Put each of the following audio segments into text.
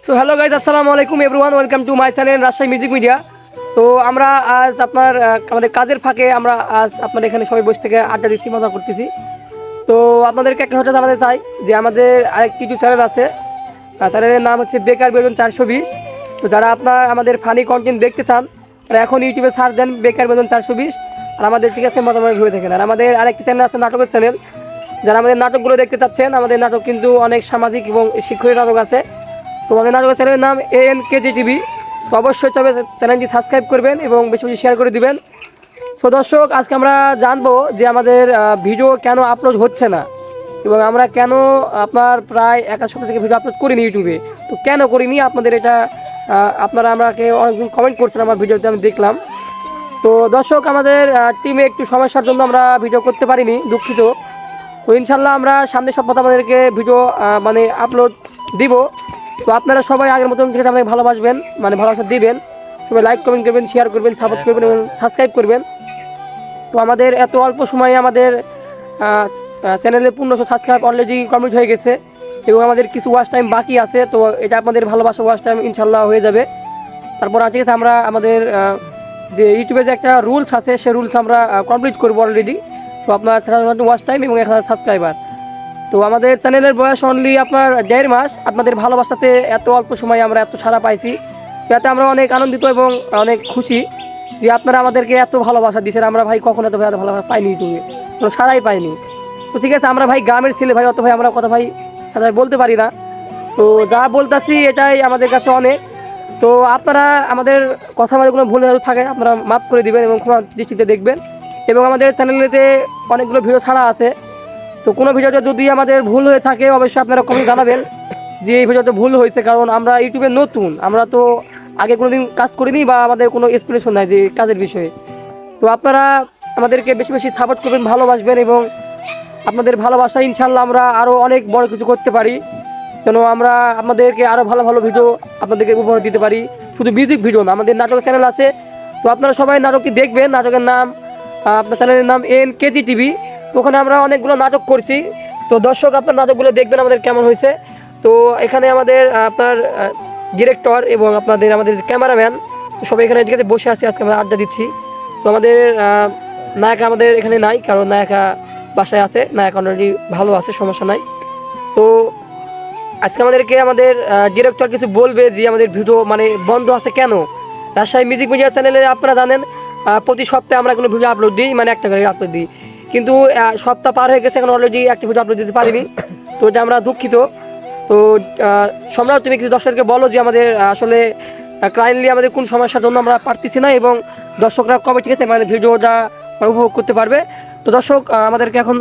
So hello guys, আসসালামু আলাইকুম everyone, welcome to my channel Rajshahi music media. তো আমরা আজ আমাদের কাজের ফাঁকে আমরা আজ আপনাদের এখানে সবাই বসে থেকে আড্ডা দিচ্ছি, মজা করতেছি। তো আপনাদেরকে একটা কথা জানাতে চাই যে আমাদের আরেকটি ইউটিউব চ্যানেল আছে, চ্যানেলের নাম হচ্ছে বেকার বেতন 420। তো যারা আমাদের ফানি কন্টেন্ট দেখতে চান তারা এখন ইউটিউবে সার্চ দেন বেকার বেতন 420, আর আমাদের ঠিক আছে মতামত ভেবে থাকেন। আর আমাদের আরেকটি চ্যানেল আছে নাটকের চ্যানেল, যারা আমাদের নাটকগুলো দেখতে চাচ্ছেন, আমাদের নাটক কিন্তু অনেক সামাজিক এবং শিক্ষণীয় নাটক আছে। তো আমাদের নাটকের চ্যানেলের নাম ANKG TV। তো অবশ্যই সবাই চ্যানেলটি সাবস্ক্রাইব করবেন এবং বেশি বেশি শেয়ার করে দিবেন। সো দর্শক, আজকে আমরা জানবো যে আমাদের ভিডিও কেন আপলোড হচ্ছে না এবং আমরা কেন আপনার প্রায় 1 সপ্তাহ থেকে ভিডিও আপলোড করিনি ইউটিউবে। তো কেন করিনি আপনাদের এটা আপনারা আমাকে অনেকদিন কমেন্ট করছেন আমার ভিডিওতে, আমি দেখলাম। তো দর্শক, আমাদের টিমে একটু সমস্যার জন্য আমরা ভিডিও করতে পারিনি, দুঃখিত। তো ইনশাল্লাহ আমরা সামনের সপ্তাহে আমাদেরকে ভিডিও আপলোড দিব। তো আপনারা সবাই আগের মতন ঠিক আছে আমাদের ভালোবাসবেন, ভালোবাসা দিবেন, সবাই লাইক কমেন্ট করবেন, শেয়ার করবেন, সাপোর্ট করবেন এবং সাবস্ক্রাইব করবেন। তো আমাদের এত অল্প সময়ে আমাদের চ্যানেলে 1500 সাবস্ক্রাইব অলরেডি কমপ্লিট হয়ে গেছে এবং আমাদের কিছু ওয়াচ টাইম বাকি আছে। তো এটা আপনাদের ভালোবাসা ওয়াচ টাইম ইনশাল্লাহ হয়ে যাবে। তারপর ঠিক আছে আমরা আমাদের যে ইউটিউবে যে একটা রুলস আছে সেই রুলস আমরা কমপ্লিট করবো অলরেডি। তো আপনার 3000 ওয়াচ টাইম এবং 1000 সাবস্ক্রাইবার। তো আমাদের চ্যানেলের বয়স অনলি আপনার 1.5 মাস। আপনাদের ভালোবাসাতে এত অল্প সময়ে আমরা এত সাড়া পাইছি, যাতে আমরা অনেক আনন্দিত এবং অনেক খুশি যে আপনারা আমাদেরকে এত ভালোবাসা দিচ্ছেন। আমরা ভাই কখনো এত ভালোবাসা পাইনি, ইউটিউবে কোনো সাড়াই পাইনি। তো ঠিক আছে, আমরা ভাই গ্রামের ছেলে ভাই, অত ভাই আমরা কথা ভাই সাথে বলতে পারি না। তো যা বলতেছি এটাই আমাদের কাছে অনেক। তো আপনারা আমাদের কথা আমাদের কোনো ভুল থাকে আপনারা মাফ করে দিবেন এবং ক্ষমা দৃষ্টিতে দেখবেন। এবং আমাদের চ্যানেলেতে অনেকগুলো ভিডিও ছাড়া আছে। তো কোনো ভিডিওতে যদি আমাদের ভুল হয়ে থাকে অবশ্যই আপনারা কমেন্ট জানাবেন যে এই ভিডিওতে ভুল হয়েছে, কারণ আমরা ইউটিউবে নতুন, আমরা তো আগে কোনো দিন কাজ করিনি বা আমাদের কোনো এক্সপ্লেনেশন নাই যে কাজের বিষয়ে। তো আপনারা আমাদেরকে বেশি বেশি সাপোর্ট করবেন, ভালোবাসবেন এবং আপনাদের ভালোবাসা ইনশাল্লাহ আমরা আরও অনেক বড় কিছু করতে পারি, যেন আমরা আপনাদেরকে আরও ভালো ভালো ভিডিও আপনাদেরকে উপহার দিতে পারি। শুধু মিউজিক ভিডিও না, আমাদের নাটকের চ্যানেল আছে। তো আপনারা সবাই নাটকটি দেখবেন। নাটকের নাম আপনার চ্যানেলের নাম ANKG TV। তো ওখানে আমরা অনেকগুলো নাটক করছি। তো দর্শক, আপনার নাটকগুলো দেখবেন আমাদের কেমন হয়েছে। তো এখানে আমাদের আপনার ডিরেক্টর এবং আমাদের ক্যামেরাম্যান সবাই এখানে ঠিক আছে বসে আছি, আজকে আমরা আড্ডা দিচ্ছি। তো আমাদের নায়িকা আমাদের এখানে নাই, কারণ নায়িকা বাসায় আছে, নায়িকা অলরেডি ভালো আছে, সমস্যা নাই। তো আজকে আমাদেরকে আমাদের ডিরেক্টর কিছু বলবে যে আমাদের ভিডিও বন্ধ আছে কেন। রাজশাহী মিউজিক মিডিয়া চ্যানেলে আপনারা জানেন প্রতি সপ্তাহে আমরা কোনো ভিডিও আপলোড দিই, একটা করে আপলোড দিই। কিন্তু সপ্তাহ পার হয়ে গেছে, এখন অলরেডি একটা ভিডিও আপলোড দিতে পারিনি। তো এটা আমরা দুঃখিত। তো সম্রাট, তুমি কিছু দর্শককে বলো যে আমাদের আসলে কাইন্ডলি আমাদের কোন সমস্যার জন্য আমরা পারতেছি না এবং দর্শকরা কবে ঠিক আছে ভিডিওটা উপভোগ করতে পারবে। তো দর্শক, আমাদেরকে এখন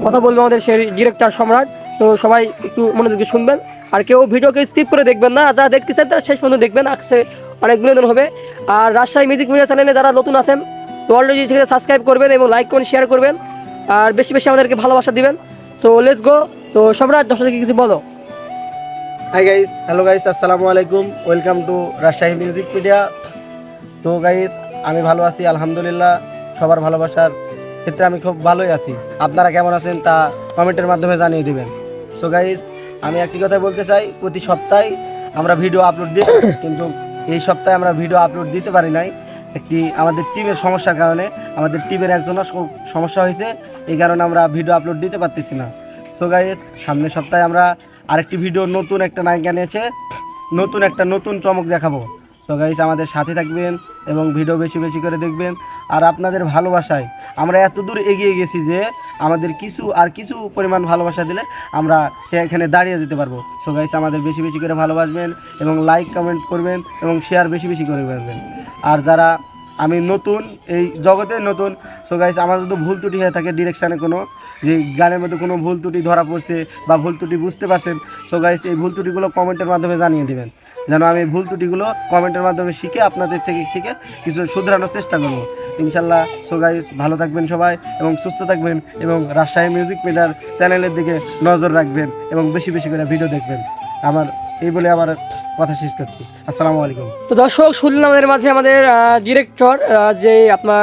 কথা বলবো আমাদের সেই ডিরেক্টর সম্রাট। তো সবাই একটু মনোযোগে শুনবেন, আর কেউ ভিডিওকে স্কিপ করে দেখবেন না, যারা দেখতে চান তারা শেষ পর্যন্ত দেখবেন, আসছে অনেক বিনোদন হবে। আর রাজশাহী মিউজিক মিডিয়া চ্যানেলে যারা নতুন আছেন তো অলরেডি ঠিক আছে সাবস্ক্রাইব করবেন এবং লাইক করবেন, শেয়ার করবেন, আর বেশি বেশি আমাদেরকে ভালোবাসা দিবেন। So let's go. তো সম্রাট, দর্শকদেরকে কিছু বলো। হাই গাইস, হ্যালো গাইস, আসসালামু আলাইকুম, welcome to Rajshahi music media. তো গাইস, আমি ভালো আছি আলহামদুলিল্লাহ। সবার ভালোবাসার ক্ষেত্রে আমি খুব ভালোই আছি। আপনারা কেমন আছেন তা কমেন্টের মাধ্যমে জানিয়ে দিবেন। সো গাইস, আমি একটি কথা বলতে চাই, প্রতি সপ্তাহে আমরা ভিডিও আপলোড দিই, কিন্তু এই সপ্তাহে আমরা ভিডিও আপলোড দিতে পারি নাই আমাদের টিমের সমস্যার কারণে। আমাদের টিমের একজনের সমস্যা হয়েছে, এই কারণে আমরা ভিডিও আপলোড দিতে পারতেছি না। সো গাইস, সামনের সপ্তাহে আমরা আরেকটি ভিডিও, নতুন একটা নায়িকা নিয়েছে, নতুন চমক দেখাবো। সো গাইস, আমাদের সাথে থাকবেন এবং ভিডিও বেশি বেশি করে দেখবেন। আর আপনাদের ভালোবাসায় আমরা এত দূর এগিয়ে গেছি যে আমাদের কিছু পরিমাণ ভালোবাসা দিলে আমরা সেখানে দাঁড়িয়ে যেতে পারবো। সো গাইস, আমাদের বেশি বেশি করে ভালোবাসবেন এবং লাইক কমেন্ট করবেন এবং শেয়ার বেশি বেশি করে করবেন। আর যারা আমি নতুন, এই জগতে নতুন, সো গাইস, আমার যদি ভুল ত্রুটি হয়ে থাকে ডিরেকশানে, কোনো যে গানের মধ্যে কোনো ভুল ত্রুটি ধরা পড়ছে বা ভুল ত্রুটি বুঝতে পারছেন, সো গাইস, এই ভুল ত্রুটিগুলো কমেন্টের মাধ্যমে জানিয়ে দেবেন, যেন আমি ভুল ত্রুটিগুলো কমেন্টের মাধ্যমে শিখে আপনাদের থেকে শিখে কিছু শুধরানোর চেষ্টা করবো ইনশাল্লাহ। সো গাইস, ভালো থাকবেন সবাই এবং সুস্থ থাকবেন এবং রাজশাহী মিউজিক মিডিয়ার চ্যানেলের দিকে নজর রাখবেন এবং বেশি বেশি করে ভিডিও দেখবেন। এই বলে আমার কথা শেষ করছি। আসসালামু আলাইকুম। তো দর্শক, শুনলাম আমাদের মাঝে আমাদের ডিরেক্টর যে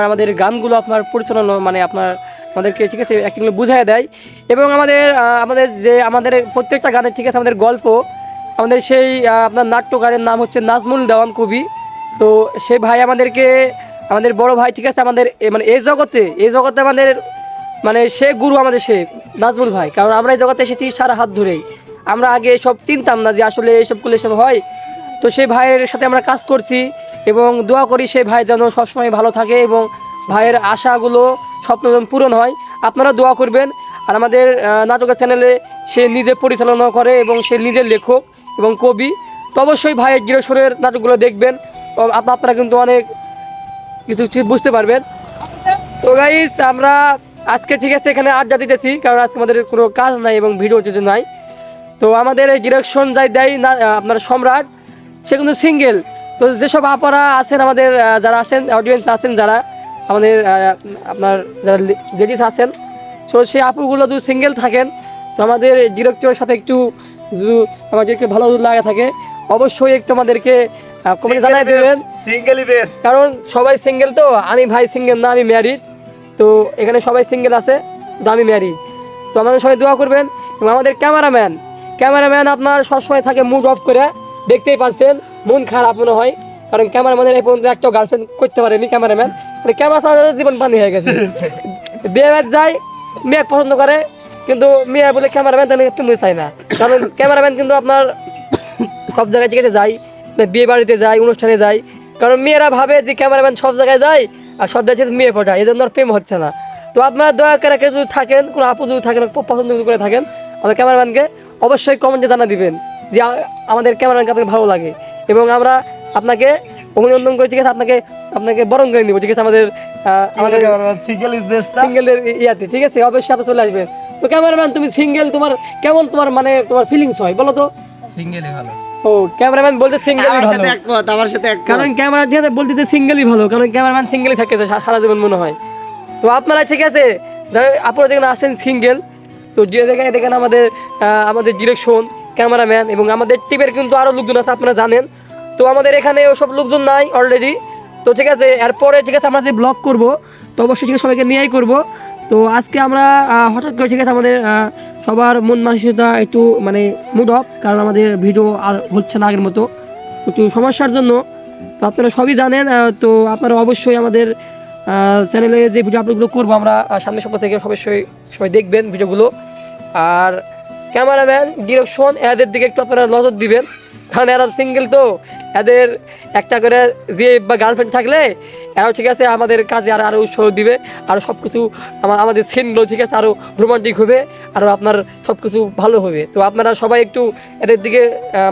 আমাদের গানগুলো পরিচালনা আমাদেরকে ঠিক আছে একটুগুলো বুঝাই দেয় এবং আমাদের প্রত্যেকটা গানের ঠিক আছে আমাদের গল্প আমাদের সেই আপনার নাট্যকারের নাম হচ্ছে নাজমুল দেওয়ান কবি। তো সেই ভাই আমাদেরকে, আমাদের বড় ভাই, ঠিক আছে, আমাদের মানে এই জগতে আমাদের মানে সে গুরু আমাদের, সে নাজমুল ভাই। কারণ আমরা এই জগতে এসেছি সারা হাত ধরেই, আমরা আগে সব চিনতাম না যে আসলে এইসব করলে সব হয়। তো সেই ভাইয়ের সাথে আমরা কাজ করছি এবং দোয়া করি সেই ভাই যেন সবসময় ভালো থাকে এবং ভাইয়ের আশাগুলো স্বপ্ন যেন পূরণ হয়। আপনারা দোয়া করবেন। আর আমাদের নাটকের চ্যানেলে সে নিজে পরিচালনা করে এবং সে নিজের লেখক এবং কবি। তো অবশ্যই ভাইয়ের গিরস্বরের নাটকগুলো দেখবেন, আপনারা কিন্তু অনেক কিছু বুঝতে পারবেন। তো গাইস আমরা আজকে, ঠিক আছে, এখানে আড্ডা দিতেছি কারণ আজকে আমাদের কোনো কাজ নাই এবং ভিডিও যদি নাই। তো আমাদের এই ডিরেকশন যাই দেয় না আপনার সম্রাট, সে কিন্তু সিঙ্গেল। তো যেসব আপারা আছেন আমাদের, যারা আছেন অডিয়েন্স আছেন, যারা আমাদের আপনার যারা লেডিস আছেন, তো সেই আপুগুলো যদি সিঙ্গেল থাকেন, তো আমাদের ডিরেক্টরের সাথে একটু আমাদেরকে ভালো লাগে থাকে, অবশ্যই একটু আমাদেরকে কমেন্টে জানাই দেবেন। সিঙ্গেলই বেস্ট, কারণ সবাই সিঙ্গেল। তো আমি ভাই সিঙ্গেল না, আমি ম্যারিড। তো এখানে সবাই সিঙ্গেল আছে, তো আমি ম্যারিড। তো আমাদের সবাই দোয়া করবেন। এবং আমাদের ক্যামেরাম্যান আপনার সবসময় থাকে মুড অফ করে, দেখতেই পাচ্ছেন, মন খারাপ মনে হয়। কারণ ক্যামেরাম্যানের এই পর্যন্ত একটা গার্লফ্রেন্ড করতে পারেনি ক্যামেরাম্যান, মানে ক্যামেরা ছাড়া জীবন পানি হয়ে গেছে। বিয়ে যায়, মেয়ে পছন্দ করে, কিন্তু মেয়ে বলে ক্যামেরাম্যান তাহলে তুমি চাই না। কারণ ক্যামেরাম্যান কিন্তু আপনার সব জায়গায়, ঠিক আছে, যায়, বিয়ে বাড়িতে যায়, অনুষ্ঠানে যায়। কারণ মেয়েরা ভাবে যে ক্যামেরাম্যান সব জায়গায় যায় আর সব জায়গায় মেয়ে পটায়, এই জন্য আর প্রেম হচ্ছে না। তো আপনারা দয়া করে কেউ যদি থাকেন, কোনো আপু যদি থাকেন, পছন্দ করে থাকেন, আমাদের ক্যামেরাম্যানকে অবশ্যই কমেন্টে জানা দিবেন যে আমাদের ক্যামেরাম্যানকে আপনাকে ভালো লাগে এবং আমরা আপনাকে অভিনন্দন করে, ঠিক আছে, আপনাকে বরণ করে নিব, ঠিক আছে, আমাদের সিঙ্গেলের ইয়াতে, ঠিক আছে, অবশ্যই আপনি চলে আসবেন। তো ক্যামেরাম্যান, তুমি সিঙ্গেল, তোমার কেমন, তোমার মানে তোমার ফিলিংস হয় বলো তো? সিঙ্গেলই ভালো। ও, ক্যামেরাম্যান বলতে সিঙ্গেলই ভালো, আমার সাথে একমত। কারণ ক্যামেরা দিয়ে বলতেছে সিঙ্গেলই ভালো, কারণ ক্যামেরাম্যান সিঙ্গেলই থাকে সারা জীবন মনে হয়। তো আপনারা, ঠিক আছে, যারা আপনারা যেখানে আসেন সিঙ্গেল, তো যে জায়গায় দেখেন আমাদের ডিরেকশন, ক্যামেরাম্যান এবং আমাদের টিমের কিন্তু আরও লোকজন আছে, আপনারা জানেন। তো আমাদের এখানে ওসব লোকজন নাই অলরেডি। তো ঠিক আছে, এরপরে, ঠিক আছে, আমরা যে ব্লগ করব, তো অবশ্যই, ঠিক আছে, সবাইকে নিয়েই করব। তো আজকে আমরা হঠাৎ করে, ঠিক আছে, আমাদের সবার মন মানসিকতা একটু মানে মুড অফ, কারণ আমাদের ভিডিও আর হচ্ছে না আগের মতো, একটু সমস্যার জন্য। তো আপনারা সবই জানেন। তো আপনারা অবশ্যই আমাদের চ্যানেলে যে ভিডিও আপলোডগুলো করবো আমরা সামনের সপ্তাহ থেকে অবশ্যই সবাই দেখবেন ভিডিওগুলো। আর ক্যামেরাম্যান, ডিরেকশন, এদের দিকে একটু আপনারা নজর দিবেন, কারণ এরা সিঙ্গেল। তো এদের একটা করে যে বা গার্লফ্রেন্ড থাকলে এরাও, ঠিক আছে, আমাদের কাজে আরও উৎসাহ দিবে, আরও সব কিছু আমাদের সিনগুলো, ঠিক আছে, আরও রোমান্টিক হবে, আরও আপনার সব কিছু ভালো হবে। তো আপনারা সবাই একটু এদের দিকে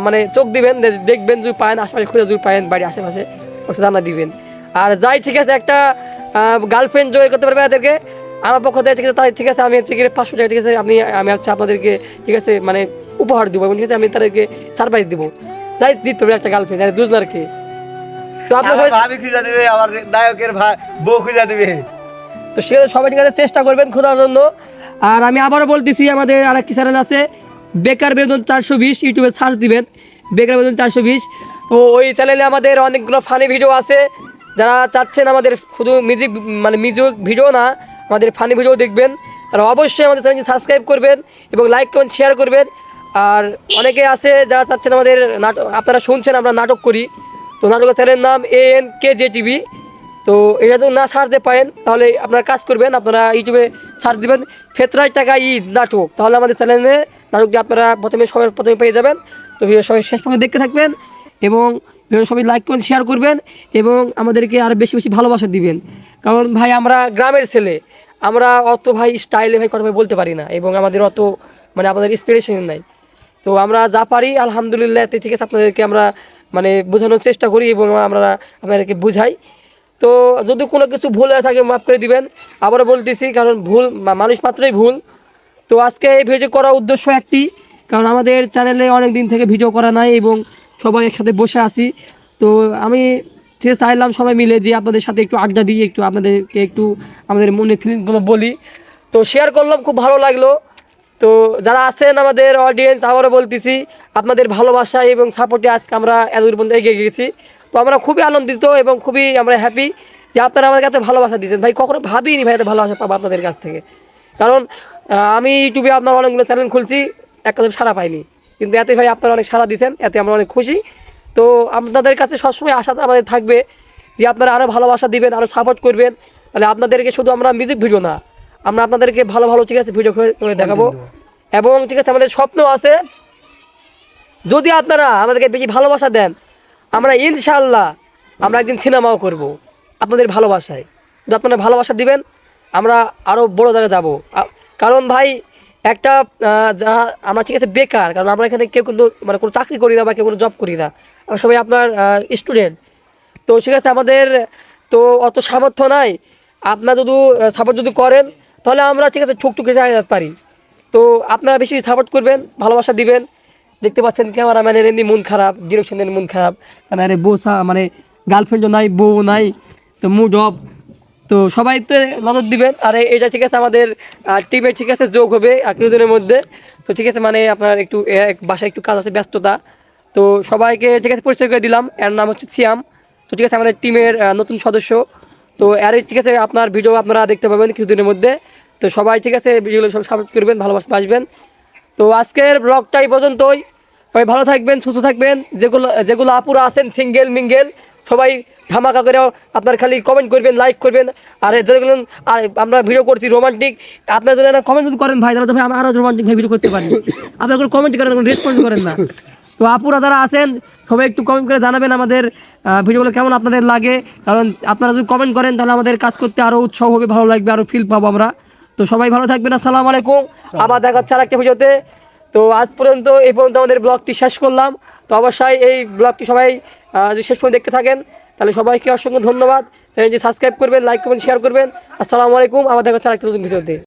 মানে চোখ দিবেন, দেখবেন যদি পায়েন, আশেপাশে খুঁজে যদি পায়েন, বাড়ির আশেপাশে ওটা জানা দিবেন। আর যাই, ঠিক আছে, একটা গার্লফ্রেন্ড জয় করতে পারবে এদেরকে আমার পক্ষ থেকে, ঠিক আছে, তাই, ঠিক আছে, আমি হচ্ছে 500 টাকা, ঠিক আছে, আমি হচ্ছে আপনাদেরকে, ঠিক আছে, মানে উপহার দেবো এবং ঠিক আছে, আমি তাদেরকে সারপ্রাইজ দেবো। যাই দিতে হবে একটা গার্লফ্রেন্ড, দুজনারকে। তো আপনার ভাবি খুঁজে দিবে, আমার নায়কের বউ খুঁজে দিবে। তো সেটা সবাই, ঠিক আছে, চেষ্টা করবেন খোঁজার জন্য। আর আমি আবারও বলতেছি, আমাদের আর একটি চ্যানেল আছে, বেকার বিনোদন 420, ইউটিউবে সার্চ দিবেন বেকার বিনোদন 420। তো ওই চ্যানেলে আমাদের অনেকগুলো ফানি ভিডিও আছে। যারা চাচ্ছেন আমাদের শুধু মিউজিক ভিডিও না, আমাদের ফানি ভিডিও দেখবেন, আর অবশ্যই আমাদের চ্যানেলটি সাবস্ক্রাইব করবেন এবং লাইক কমেন্ট শেয়ার করবেন। আর অনেকে আছে যারা চাচ্ছেন আমাদের নাটক, আপনারা শুনছেন আমরা নাটক করি, তো নাটকের চ্যানেলের নাম ANKJTV। তো এটা যদি না ছাড়তে পারেন তাহলে আপনারা কাজ করবেন, আপনারা ইউটিউবে সার্চ দিবেন ফেতরায় টাকা ঈদ নাটক, তাহলে আমাদের চ্যানেলে নাটকটি আপনারা প্রথমে পেয়ে যাবেন। তো ভিডিও সবাই শেষ পর্যন্ত দেখতে থাকবেন এবং ভিডিও সবাই লাইক করবেন, শেয়ার করবেন এবং আমাদেরকে আরও বেশি বেশি ভালোবাসা দিবেন। কারণ ভাই আমরা গ্রামের ছেলে, আমরা অত ভাই স্টাইলে ভাই কথা ভাই বলতে পারি না এবং আমাদের অত মানে আপনাদের ইন্সপিরেশন নাই। তো আমরা যা পারি আলহামদুলিল্লাহ, ঠিক আছে, আপনাদেরকে আমরা মানে বোঝানোর চেষ্টা করি এবং আমরা আপনাদেরকে বুঝাই। তো যদি কোনো কিছু ভুল হয়ে থাকে মাফ করে দিবেন, আবারও বলতেছি, কারণ ভুল মানুষ মাত্রই ভুল। তো আজকে এই ভিডিও করার উদ্দেশ্য একটি, কারণ আমাদের চ্যানেলে অনেক দিন থেকে ভিডিও করা নাই এবং সবাই একসাথে বসে আছি। তো আমি ঠিক চাইলাম সবাই মিলে যে আপনাদের সাথে একটু আড্ডা দিই, একটু আপনাদেরকে একটু আমাদের মনের ফিলিংসগুলো বলি। তো শেয়ার করলাম, খুব ভালো লাগলো। তো যারা আছেন আমাদের অডিয়েন্স, আবারও বলতেছি, আপনাদের ভালোবাসা এবং সাপোর্টে আজকে আমরা এতদূর পর্যন্ত এগিয়ে গেছি। তো আমরা খুবই আনন্দিত এবং খুবই আমরা হ্যাপি যে আপনারা আমাদের কাছে ভালোবাসা দিয়েছেন। ভাই কখনো ভাবিনি ভাই এত ভালোবাসা পাবো আপনাদের কাছ থেকে, কারণ আমি ইউটিউবে আপনার অনেকগুলো চ্যানেল খুলছি, একটা সাড়া পাইনি, কিন্তু এতে ভাই আপনারা অনেক সাড়া দিয়েছেন, এতে আমরা অনেক খুশি। তো আপনাদের কাছে সবসময় আশা আমাদের থাকবে যে আপনারা আরও ভালোবাসা দিবেন, আরও সাপোর্ট করবেন। তাহলে আপনাদেরকে শুধু আমরা মিউজিক ভিডিও না, আমরা আপনাদেরকে ভালো ভালো ঠিক আছে ভিডিও করে দেখাবো। এবং ঠিক আছে আমাদের স্বপ্ন আছে, যদি আপনারা আমাদেরকে বেশি ভালোবাসা দেন, আমরা ইনশাআল্লাহ আমরা একদিন সিনেমাও করব আপনাদের ভালোবাসায়। যদি আপনারা ভালোবাসা দিবেন, আমরা আরও বড় জায়গায় যাবো। কারণ ভাই একটা যা আমরা ঠিক আছে বেকার, কারণ আমরা এখানে কেউ কিন্তু মানে কোনো চাকরি করি না বা কেউ কোনো জব করি না, আমরা সবাই আপনার স্টুডেন্ট। তো ঠিক আছে আমাদের তো অত সামর্থ্য নাই, আপনারা যদি সাপোর্ট যদি করেন তাহলে আমরা ঠিক আছে ঠুকঠুকে যেতে পারি। তো আপনারা বেশি সাপোর্ট করবেন, ভালোবাসা দিবেন। দেখতে পাচ্ছেন ক্যামেরাম্যানের এমনি মন খারাপ, ডিরেকশনের মন খারাপ, মানে বসা মানে গার্লফ্রেন্ডও নাই, বউ নাই, তো মুড অফ। তো সবাই তো নজর দিবেন। আর এটা ঠিক আছে আমাদের টিমে ঠিক আছে যোগ হবে কিছুদিনের মধ্যে। তো ঠিক আছে মানে আপনার একটু বাসায় একটু কাজ আছে, ব্যস্ততা। তো সবাইকে ঠিক আছে পরিচয় করে দিলাম, এর নাম হচ্ছে সিয়াম। তো ঠিক আছে আমাদের টিমের নতুন সদস্য। তো এর ঠিক আছে আপনার ভিডিও আপনারা দেখতে পাবেন কিছুদিনের মধ্যে। তো সবাই ঠিক আছে ভিডিওগুলো সব সাপোর্ট করবেন, ভালোবাসবেন। তো আজকের ব্লগটাই পর্যন্তই। সবাই ভালো থাকবেন, সুস্থ থাকবেন। যেগুলো আপুরা আছেন সিঙ্গেল মিঙ্গেল, সবাই ধামাকা করে আপনার খালি কমেন্ট করবেন, লাইক করবেন। আর যেগুলো আর আমরা ভিডিও করছি রোমান্টিক, আপনার জন্য কমেন্ট যদি করেন ভাই, তাহলে তো ভাই আমরা আরও রোমান্টিক ভিডিও করতে পারি। আপনার কোনো কমেন্ট করেন, কোনো রেসপন্স করেন না। তো আপুরা যারা আছেন সবাই একটু কমেন্ট করে জানাবেন আমাদের ভিডিওগুলো কেমন আপনাদের লাগে। কারণ আপনারা যদি কমেন্ট করেন তাহলে আমাদের কাজ করতে আরও উৎসাহ হবে, ভালো লাগবে, আরও ফিল পাবো আমরা। তো সবাই ভালো থাকবেন, আসসালামু আলাইকুম। আবার দেখা হচ্ছে আরেকটা ভিডিওতে। তো আজ পর্যন্ত এই পর্যন্ত আমাদের ব্লগটি শেষ করলাম। তো অবশ্যই এই ব্লগটি সবাই যদি শেষ পর্যন্ত দেখতে থাকেন তাহলে সবাইকে অসংখ্য ধন্যবাদ। চ্যানেলটি সাবস্ক্রাইব করবেন, লাইক করবেন, শেয়ার করবেন। আসসালামু আলাইকুম। আবার দেখা হচ্ছে আরেকটা নতুন ভিডিওতে।